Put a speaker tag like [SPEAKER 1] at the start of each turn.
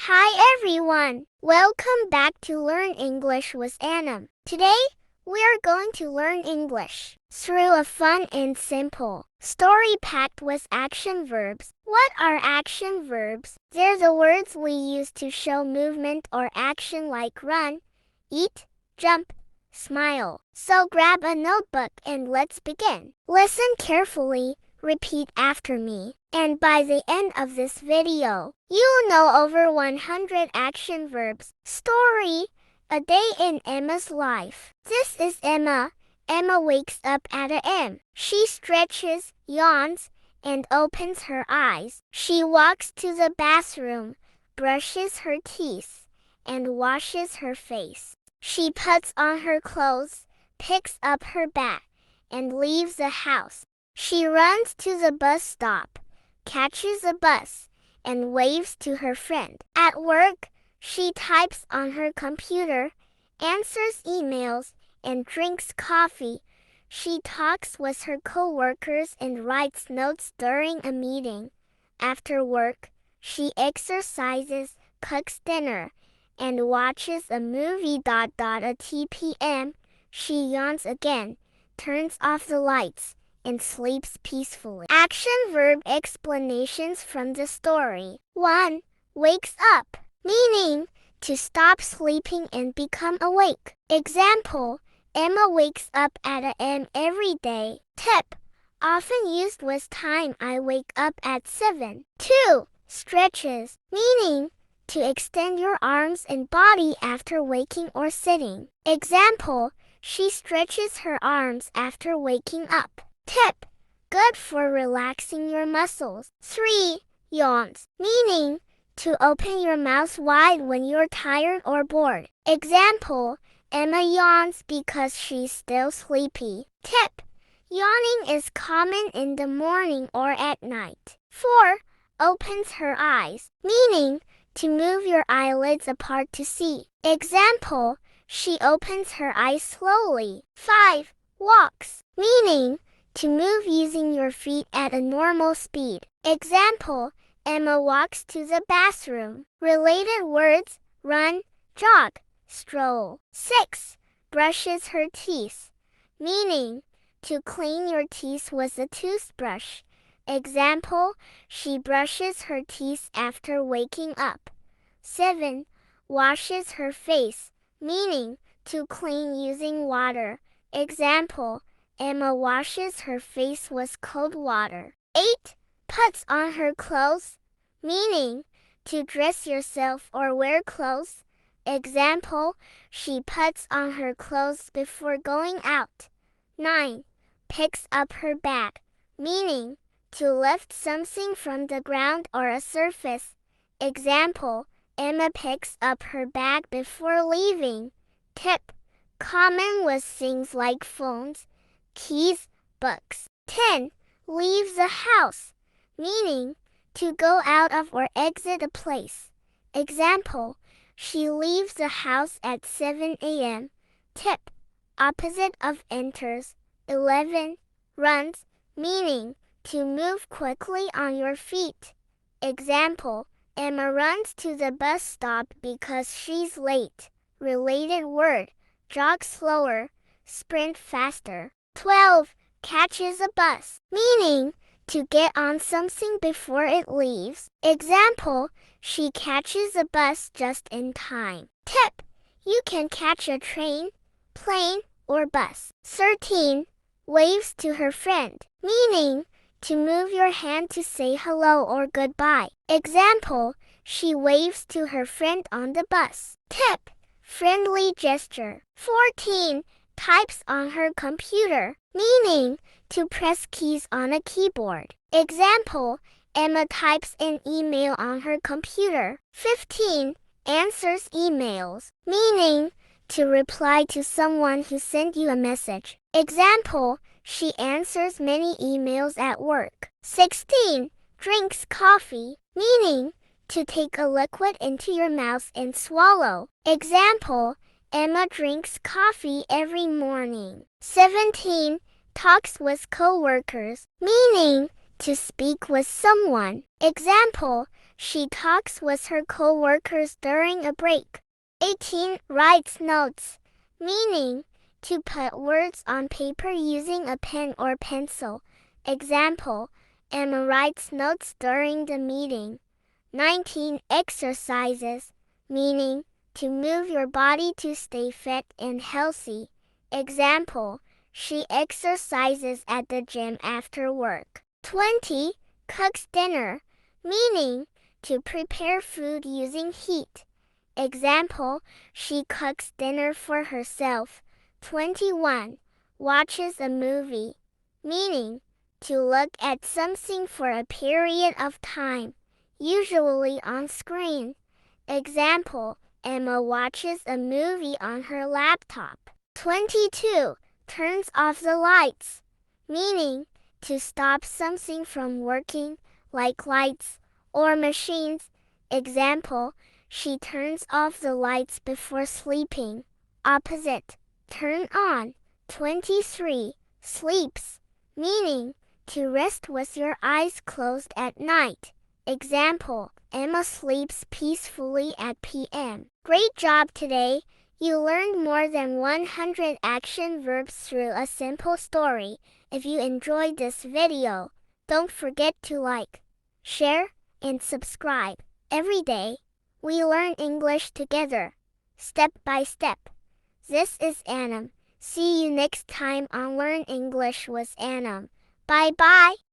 [SPEAKER 1] Hi everyone! Welcome back to Learn English with Anam. Today, we are going to learn English through a fun and simple story packed with action verbs. What are action verbs? They're the words we use to show movement or action like run, eat, jump, smile. So grab a notebook and let's begin. Listen carefully, repeat after me, and by the end of this video, you'll know over 100 action verbs. Story: a day in Emma's life. This is Emma. Emma wakes up at a.m. She stretches, yawns, and opens her eyes. She walks to the bathroom, brushes her teeth, and washes her face. She puts on her clothes, picks up her bag, and leaves the house. She runs to the bus stop, catches a bus, and waves to her friend. At work, she types on her computer, answers emails, and drinks coffee. She talks with her coworkers and writes notes during a meeting. After work, she exercises, cooks dinner, and watches a movie. At 2 p.m., she yawns again, turns off the lights, and sleeps peacefully. Action verb explanations from the story. 1. Wakes up, meaning to stop sleeping and become awake. Example: Emma wakes up at a.m. every day. Tip: often used with time. I wake up at 7. 2. Stretches, meaning to extend your arms and body after waking or sitting. Example: she stretches her arms after waking up. Tip: good for relaxing your muscles. 3. Yawns, meaning to open your mouth wide when you're tired or bored. Example: Emma yawns because she's still sleepy. Tip: yawning is common in the morning or at night. 4. Opens her eyes, meaning to move your eyelids apart to see. Example: she opens her eyes slowly. 5. Walks, meaning to move using your feet at a normal speed. Example: Emma walks to the bathroom. Related words: run, jog, stroll. 6. Brushes her teeth, meaning to clean your teeth with a toothbrush. Example: she brushes her teeth after waking up. 7. Washes her face, meaning to clean using water. Example: Emma washes her face with cold water. 8. Puts on her clothes, meaning to dress yourself or wear clothes. Example: she puts on her clothes before going out. 9. Picks up her bag, meaning to lift something from the ground or a surface. Example: Emma picks up her bag before leaving. Tip: common with things like phones, keys, books. 10. Leaves the house, meaning to go out of or exit a place. Example: she leaves the house at 7 a.m. Tip: opposite of enters. 11. Runs, meaning to move quickly on your feet. Example: Emma runs to the bus stop because she's late. Related word: jog slower, sprint faster. 12. Catches a bus, meaning to get on something before it leaves. Example: she catches a bus just in time. Tip: you can catch a train, plane, or bus. 13. Waves to her friend, meaning to move your hand to say hello or goodbye. Example: she waves to her friend on the bus. Tip: friendly gesture. 14. Types on her computer, meaning to press keys on a keyboard. Example: Emma types an email on her computer. 15. Answers emails, meaning to reply to someone who sent you a message. Example: she answers many emails at work. 16. Drinks coffee, meaning to take a liquid into your mouth and swallow. Example: Emma drinks coffee every morning. 17. Talks with coworkers, meaning to speak with someone. Example: she talks with her co-workers during a break. 18. Writes notes, meaning to put words on paper using a pen or pencil. Example, Emma writes notes during the meeting. 19. Exercises, meaning to move your body to stay fit and healthy. Example, she exercises at the gym after work. 20. Cooks dinner, meaning to prepare food using heat. Example, she cooks dinner for herself. 21. Watches a movie, meaning to look at something for a period of time, usually on screen. Example, Emma watches a movie on her laptop. 22. Turns off the lights, meaning to stop something from working, like lights or machines. Example, she turns off the lights before sleeping. Opposite, turn on. 23. Sleeps, meaning to rest with your eyes closed at night. Example, Emma sleeps peacefully at p.m. Great job today! You learned more than 100 action verbs through a simple story. If you enjoyed this video, don't forget to like, share, and subscribe. Every day, we learn English together, step by step. This is Anam. See you next time on Learn English with Anam. Bye-bye.